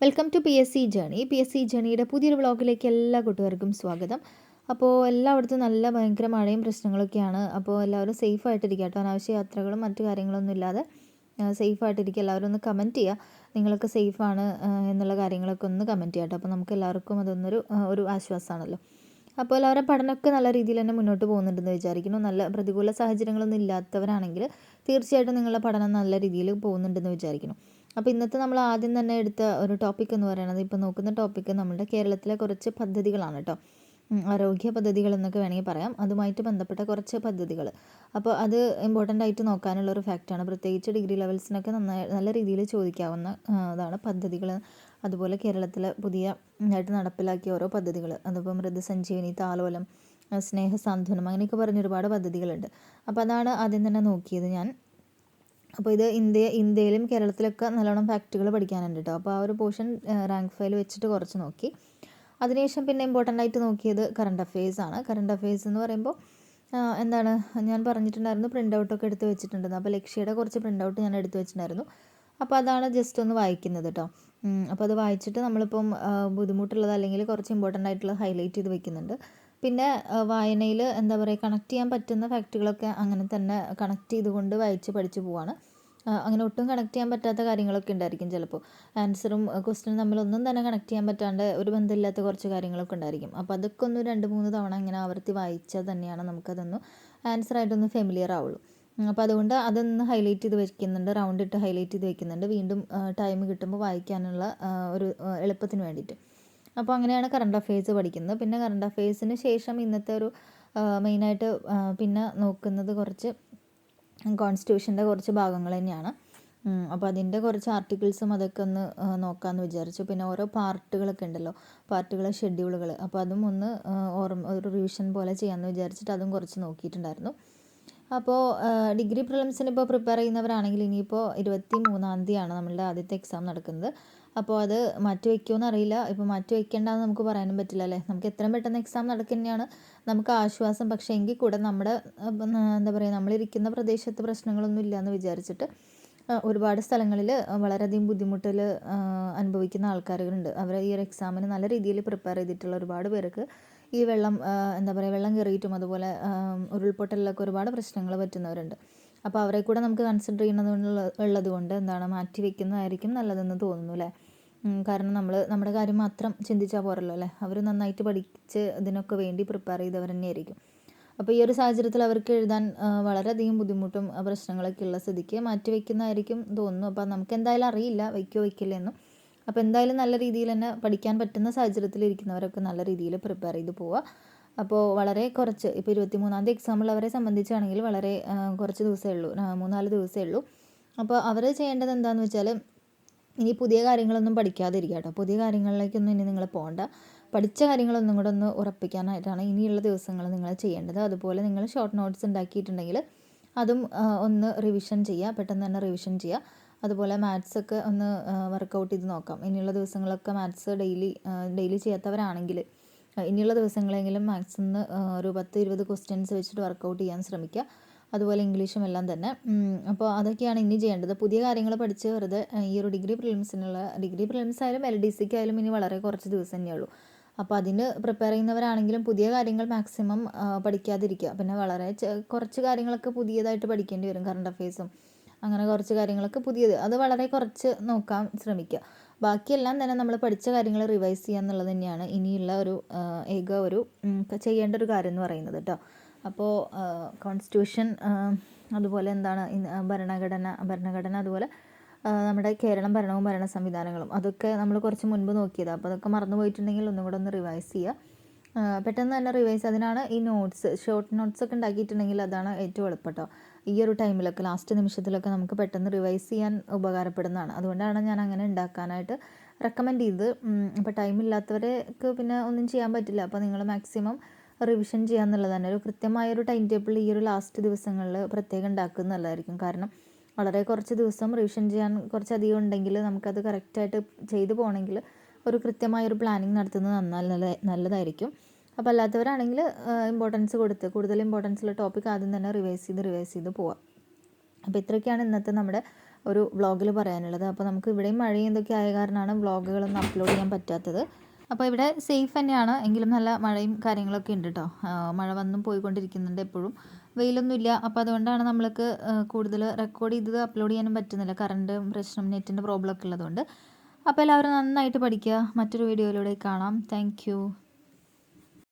Welcome to P S C journey. P S C ജേണിയുടെ പുതിയൊരു വ്ളോഗിലേക്ക് എല്ലാ കൂട്ടുകാർക്കും സ്വാഗതം. അപ്പോൾ എല്ലായിടത്തും നല്ല ഭയങ്കര മഴയും പ്രശ്നങ്ങളൊക്കെയാണ്. അപ്പോൾ എല്ലാവരും സേഫായിട്ടിരിക്കുക കേട്ടോ. അനാവശ്യ യാത്രകളും മറ്റു കാര്യങ്ങളൊന്നും ഇല്ലാതെ സേഫായിട്ടിരിക്കുക. എല്ലാവരും ഒന്ന് കമൻറ്റ് ചെയ്യുക, നിങ്ങളൊക്കെ സേഫാണ് എന്നുള്ള കാര്യങ്ങളൊക്കെ ഒന്ന് കമൻറ്റ് ചെയ്യാം കേട്ടോ. അപ്പോൾ നമുക്ക് എല്ലാവർക്കും അതൊന്നൊരു ഒരു ആശ്വാസമാണല്ലോ. അപ്പോൾ എല്ലാവരുടെ പഠനമൊക്കെ നല്ല രീതിയിൽ തന്നെ മുന്നോട്ട് പോകുന്നുണ്ടെന്ന് വിചാരിക്കുന്നു. നല്ല പ്രതികൂല സാഹചര്യങ്ങളൊന്നും ഇല്ലാത്തവരാണെങ്കിൽ തീർച്ചയായിട്ടും നിങ്ങളുടെ പഠനം നല്ല രീതിയിൽ പോകുന്നുണ്ടെന്ന് വിചാരിക്കുന്നു. അപ്പോൾ ഇന്നത്തെ നമ്മൾ ആദ്യം തന്നെ എടുത്ത ഒരു ടോപ്പിക് എന്ന് പറയുന്നത്, ഇപ്പോൾ നോക്കുന്ന ടോപ്പിക്ക് നമ്മുടെ കേരളത്തിലെ കുറച്ച് പദ്ധതികളാണ് കേട്ടോ. ആരോഗ്യ പദ്ധതികൾ എന്നൊക്കെ വേണമെങ്കിൽ പറയാം. അതുമായിട്ട് ബന്ധപ്പെട്ട കുറച്ച് പദ്ധതികൾ. അപ്പോൾ അത് ഇമ്പോർട്ടൻ്റ് ആയിട്ട് നോക്കാനുള്ളൊരു ഫാക്റ്റാണ്. പ്രത്യേകിച്ച് ഡിഗ്രി ലെവൽസിനൊക്കെ നല്ല രീതിയിൽ ചോദിക്കാവുന്ന അതാണ് പദ്ധതികൾ. അതുപോലെ കേരളത്തിൽ പുതിയതായിട്ട് നടപ്പിലാക്കിയ ഓരോ പദ്ധതികൾ, അതിപ്പോൾ മൃതസഞ്ജീവനി, താലോലം, സ്നേഹസാന്ത്വനം, അങ്ങനെയൊക്കെ പറഞ്ഞ ഒരുപാട് പദ്ധതികളുണ്ട്. അപ്പോൾ അതാണ് ആദ്യം തന്നെ നോക്കിയത് ഞാൻ. അപ്പോൾ ഇത് ഇന്ത്യയിലും കേരളത്തിലൊക്കെ നല്ലോണം ഫാക്റ്റുകൾ പഠിക്കാനുണ്ട് കേട്ടോ. അപ്പോൾ ആ ഒരു പോർഷൻ റാങ്ക് ഫയൽ വെച്ചിട്ട് കുറച്ച് നോക്കി. അതിനുശേഷം പിന്നെ ഇമ്പോർട്ടൻ്റ് ആയിട്ട് നോക്കിയത് കറണ്ട് അഫെയർസ് ആണ്. കറണ്ട് അഫെയർസ് എന്ന് പറയുമ്പോൾ എന്താണ്, ഞാൻ പറഞ്ഞിട്ടുണ്ടായിരുന്നു പ്രിൻ്റ് ഔട്ടൊക്കെ എടുത്ത് വെച്ചിട്ടുണ്ടെന്ന്. അപ്പോൾ ലക്ഷ്യയുടെ കുറച്ച് പ്രിൻ്റ് ഔട്ട് ഞാൻ എടുത്ത് വെച്ചിട്ടുണ്ടായിരുന്നു. അപ്പോൾ അതാണ് ജസ്റ്റ് ഒന്ന് വായിക്കുന്നത് കേട്ടോ. അപ്പോൾ അത് വായിച്ചിട്ട് നമ്മളിപ്പം ബുദ്ധിമുട്ടുള്ളത് അല്ലെങ്കിൽ കുറച്ച് ഇമ്പോർട്ടൻ്റ് ആയിട്ടുള്ളത് ഹൈലൈറ്റ് ചെയ്ത് വെക്കുന്നുണ്ട്. പിന്നെ വായനയിൽ എന്താ പറയുക, കണക്ട് ചെയ്യാൻ പറ്റുന്ന ഫാക്റ്റുകളൊക്കെ അങ്ങനെ തന്നെ കണക്ട് ചെയ്തുകൊണ്ട് വായിച്ച് പഠിച്ച് പോവാണ്. അങ്ങനെ ഒട്ടും കണക്ട് ചെയ്യാൻ പറ്റാത്ത കാര്യങ്ങളൊക്കെ ഉണ്ടായിരിക്കും. ചിലപ്പോൾ ആൻസറും ക്വസ്റ്റ്യനും തമ്മിലൊന്നും തന്നെ കണക്ട് ചെയ്യാൻ പറ്റാണ്ട് ഒരു ബന്ധമില്ലാത്ത കുറച്ച് കാര്യങ്ങളൊക്കെ ഉണ്ടായിരിക്കും. അപ്പോൾ അതൊക്കെ ഒന്ന് 2-3 തവണ ഇങ്ങനെ ആവർത്തി വായിച്ചാൽ തന്നെയാണ് നമുക്കതൊന്ന് ആൻസറായിട്ടൊന്ന് ഫെമിലിയർ ആവുള്ളൂ. അപ്പോൾ അതുകൊണ്ട് അതൊന്ന് ഹൈലൈറ്റ് ചെയ്ത് വെക്കുന്നുണ്ട്, റൗണ്ട് ഇട്ട് ഹൈലൈറ്റ് ചെയ്ത് വെക്കുന്നുണ്ട്, വീണ്ടും ടൈം കിട്ടുമ്പോൾ വായിക്കാനുള്ള ഒരു എളുപ്പത്തിന് വേണ്ടിയിട്ട്. അപ്പോൾ അങ്ങനെയാണ് കറണ്ട് അഫെയർസ് പഠിക്കുന്നത്. പിന്നെ കറണ്ട് അഫെയർസിന് ശേഷം ഇന്നത്തെ ഒരു മെയിനായിട്ട് പിന്നെ നോക്കുന്നത് കുറച്ച് കോൺസ്റ്റിറ്റ്യൂഷൻ്റെ കുറച്ച് ഭാഗങ്ങൾ തന്നെയാണ്. അപ്പോൾ അതിൻ്റെ കുറച്ച് ആർട്ടിക്കിൾസും അതൊക്കെ ഒന്ന് നോക്കാമെന്ന് വിചാരിച്ചു. പിന്നെ ഓരോ പാർട്ടുകളൊക്കെ ഉണ്ടല്ലോ, പാർട്ടുകൾ, ഷെഡ്യൂളുകൾ, അപ്പോൾ അതും ഒന്ന് ഒരു റിവിഷൻ പോലെ ചെയ്യാമെന്ന് വിചാരിച്ചിട്ട് അതും കുറച്ച് നോക്കിയിട്ടുണ്ടായിരുന്നു. അപ്പോൾ ഡിഗ്രി പ്രിലിംസിന് ഇപ്പോൾ പ്രിപ്പയർ ചെയ്യുന്നവരാണെങ്കിൽ ഇനിയിപ്പോൾ 23-ാം തീയതിയാണ് നമ്മളുടെ ആദ്യത്തെ എക്സാം നടക്കുന്നത്. അപ്പോൾ അത് മാറ്റി വയ്ക്കുമോ അറിയില്ല. ഇപ്പോൾ മാറ്റി വയ്ക്കേണ്ടെന്ന് നമുക്ക് പറയാനും പറ്റില്ല അല്ലേ. നമുക്ക് എത്രയും പെട്ടെന്ന് എക്സാം നടക്കുന്നതാണ് നമുക്ക് ആശ്വാസം. പക്ഷേ എങ്കിൽ കൂടെ നമ്മുടെ എന്താ പറയുക, നമ്മളിരിക്കുന്ന പ്രദേശത്ത് പ്രശ്നങ്ങളൊന്നും ഇല്ലയെന്ന് വിചാരിച്ചിട്ട് ഒരുപാട് സ്ഥലങ്ങളിൽ വളരെയധികം ബുദ്ധിമുട്ടിൽ അനുഭവിക്കുന്ന ആൾക്കാരുണ്ട്. അവർ ഈ ഒരു എക്സാമിന് നല്ല രീതിയിൽ പ്രിപ്പയർ ചെയ്തിട്ടുള്ള ഒരുപാട് പേർക്ക് ഈ എന്താ പറയുക, വെള്ളം കയറിയിട്ടും അതുപോലെ ഉരുൾപൊട്ടലിലൊക്കെ ഒരുപാട് പ്രശ്നങ്ങൾ പറ്റുന്നവരുണ്ട്. അപ്പോൾ അവരെ കൂടെ നമുക്ക് കൺസിഡർ ചെയ്യുന്നത് കൊണ്ട് എന്താണ്, മാറ്റി വയ്ക്കുന്നതായിരിക്കും നല്ലതെന്ന് തോന്നുന്നു അല്ലേ. കാരണം നമ്മുടെ കാര്യം മാത്രം ചിന്തിച്ചാൽ പോരല്ലോ അല്ലേ. അവർ നന്നായിട്ട് പഠിച്ച് ഇതിനൊക്കെ വേണ്ടി പ്രിപ്പയർ ചെയ്തവർ തന്നെയായിരിക്കും. അപ്പോൾ ഈ ഒരു സാഹചര്യത്തിൽ അവർക്ക് എഴുതാൻ വളരെയധികം ബുദ്ധിമുട്ടും പ്രശ്നങ്ങളൊക്കെ ഉള്ള സ്ഥിതിക്ക് മാറ്റി വയ്ക്കുന്നതായിരിക്കും തോന്നുന്നു. അപ്പോൾ നമുക്ക് എന്തായാലും അറിയില്ല വയ്ക്കോ വയ്ക്കില്ലെന്നും. അപ്പോൾ എന്തായാലും നല്ല രീതിയിൽ തന്നെ പഠിക്കാൻ പറ്റുന്ന സാഹചര്യത്തിൽ ഇരിക്കുന്നവരൊക്കെ നല്ല രീതിയിൽ പ്രിപ്പയർ ചെയ്ത് പോവുക. അപ്പോൾ വളരെ കുറച്ച്, ഇപ്പോൾ 23-ാം തീയതി എക്സാമുള്ളവരെ സംബന്ധിച്ചാണെങ്കിൽ വളരെ കുറച്ച് ദിവസമേ ഉള്ളൂ, 3-4 ദിവസമേ ഉള്ളൂ. അപ്പോൾ അവർ ചെയ്യേണ്ടത് എന്താണെന്ന് വെച്ചാൽ, ഇനി പുതിയ കാര്യങ്ങളൊന്നും പഠിക്കാതിരിക്കുക കേട്ടോ. പുതിയ കാര്യങ്ങളിലേക്കൊന്നും ഇനി നിങ്ങൾ പോകണ്ട. പഠിച്ച കാര്യങ്ങളൊന്നും കൂടെ ഒന്ന് ഉറപ്പിക്കാനായിട്ടാണ് ഇനിയുള്ള ദിവസങ്ങൾ നിങ്ങൾ ചെയ്യേണ്ടത്. അതുപോലെ നിങ്ങൾ ഷോർട്ട് നോട്ട്സ് ഉണ്ടാക്കിയിട്ടുണ്ടെങ്കിൽ അതും ഒന്ന് റിവിഷൻ ചെയ്യുക, പെട്ടെന്ന് തന്നെ റിവിഷൻ ചെയ്യുക. അതുപോലെ മാത്സൊക്കെ ഒന്ന് വർക്കൗട്ട് ചെയ്ത് നോക്കാം. ഇനിയുള്ള ദിവസങ്ങളൊക്കെ മാത്സ് ഡെയിലി ചെയ്യാത്തവരാണെങ്കിൽ ഇനിയുള്ള ദിവസങ്ങളെങ്കിലും മാത്സിൽ നിന്ന് ഒരു 10-20 ക്വസ്റ്റ്യൻസ് വെച്ചിട്ട് വർക്കൗട്ട് ചെയ്യാൻ ശ്രമിക്കുക. അതുപോലെ ഇംഗ്ലീഷും എല്ലാം തന്നെ. അപ്പോൾ അതൊക്കെയാണ് ഇനി ചെയ്യേണ്ടത്. പുതിയ കാര്യങ്ങൾ പഠിച്ച് വെറുതെ ഈ ഒരു ഡിഗ്രി പ്രിലിംസ് ആയാലും LDCക്ക് ആയാലും ഇനി വളരെ കുറച്ച് ദിവസം തന്നെയുള്ളൂ. അപ്പോൾ അതിന് പ്രിപ്പയർ ചെയ്യുന്നവരാണെങ്കിലും പുതിയ കാര്യങ്ങൾ മാക്സിമം പഠിക്കാതിരിക്കുക. പിന്നെ വളരെ കുറച്ച് കാര്യങ്ങളൊക്കെ പുതിയതായിട്ട് പഠിക്കേണ്ടി വരും. കറണ്ട് അഫെയർസും അങ്ങനെ കുറച്ച് കാര്യങ്ങളൊക്കെ പുതിയത്, അത് വളരെ കുറച്ച് നോക്കാൻ ശ്രമിക്കുക. ബാക്കിയെല്ലാം തന്നെ നമ്മൾ പഠിച്ച കാര്യങ്ങൾ റിവൈസ് ചെയ്യുക എന്നുള്ളത് തന്നെയാണ് ഇനിയുള്ള ഒരു ചെയ്യേണ്ട ഒരു കാര്യം എന്ന് പറയുന്നത് കേട്ടോ. അപ്പോൾ കോൺസ്റ്റിറ്റ്യൂഷൻ, അതുപോലെ എന്താണ് ഭരണഘടന, അതുപോലെ നമ്മുടെ കേരളം ഭരണവും ഭരണ സംവിധാനങ്ങളും, അതൊക്കെ നമ്മൾ കുറച്ച് മുൻപ് നോക്കിയതാണ്. അപ്പോൾ അതൊക്കെ മറന്നു പോയിട്ടുണ്ടെങ്കിൽ ഒന്നും കൂടെ ഒന്ന് റിവൈസ് ചെയ്യുക. പെട്ടെന്ന് തന്നെ അതിനാണ് ഈ ഷോർട്ട് നോട്ട്സ് ഒക്കെ ഉണ്ടാക്കിയിട്ടുണ്ടെങ്കിൽ അതാണ് ഏറ്റവും എളുപ്പം കേട്ടോ. ഈ ഒരു ടൈമിലൊക്കെ ലാസ്റ്റ് നിമിഷത്തിലൊക്കെ നമുക്ക് പെട്ടെന്ന് റിവൈസ് ചെയ്യാൻ ഉപകാരപ്പെടുന്നതാണ്. അതുകൊണ്ടാണ് ഞാൻ അങ്ങനെ ഉണ്ടാക്കാനായിട്ട് റെക്കമെൻഡ് ചെയ്തത്. അപ്പോൾ ടൈമില്ലാത്തവർക്ക് പിന്നെ ഒന്നും ചെയ്യാൻ പറ്റില്ല. അപ്പോൾ നിങ്ങൾ മാക്സിമം റിവിഷൻ ചെയ്യാന്നുള്ളത് തന്നെ ഒരു കൃത്യമായൊരു ടൈം ടേബിൾ ഈ ഒരു ലാസ്റ്റ് ദിവസങ്ങളിൽ പ്രത്യേകം ഉണ്ടാക്കുന്നത് നല്ലതായിരിക്കും. കാരണം വളരെ കുറച്ച് ദിവസം റിവിഷൻ ചെയ്യാൻ കുറച്ചധികം ഉണ്ടെങ്കിൽ നമുക്കത് കറക്റ്റായിട്ട് ചെയ്തു പോകണമെങ്കിൽ ഒരു കൃത്യമായൊരു പ്ലാനിങ് നടത്തുന്നത് നല്ലതായിരിക്കും. അപ്പോൾ അല്ലാത്തവരാണെങ്കിൽ കൂടുതൽ ഇമ്പോർട്ടൻസ് ഉള്ള ടോപ്പിക് ആദ്യം തന്നെ റിവൈസ് ചെയ്ത് പോവാം. അപ്പോൾ ഇത്രയൊക്കെയാണ് ഇന്നത്തെ നമ്മുടെ ഒരു വ്ളോഗിൽ പറയാനുള്ളത്. അപ്പോൾ നമുക്ക് ഇവിടെയും മഴയും എന്തൊക്കെ ആയ കാരണമാണ് വ്ളോഗുകളൊന്നും അപ്ലോഡ് ചെയ്യാൻ പറ്റാത്തത്. അപ്പോൾ ഇവിടെ സേഫ് തന്നെയാണ്, എങ്കിലും നല്ല മഴയും കാര്യങ്ങളൊക്കെ ഉണ്ട് കേട്ടോ. മഴ വന്നും പോയിക്കൊണ്ടിരിക്കുന്നുണ്ട് എപ്പോഴും, വെയിലൊന്നുമില്ല. അപ്പോൾ അതുകൊണ്ടാണ് നമ്മൾക്ക് കൂടുതൽ റെക്കോർഡ് ചെയ്തത് അപ്ലോഡ് ചെയ്യാനും പറ്റുന്നില്ല, കറണ്ട് പ്രശ്നം, നെറ്റിൻ്റെ പ്രോബ്ലം ഒക്കെ ഉള്ളതുകൊണ്ട്. അപ്പോൾ എല്ലാവരും നന്നായിട്ട് പഠിക്കുക. മറ്റൊരു വീഡിയോയിലൂടെ കാണാം. താങ്ക്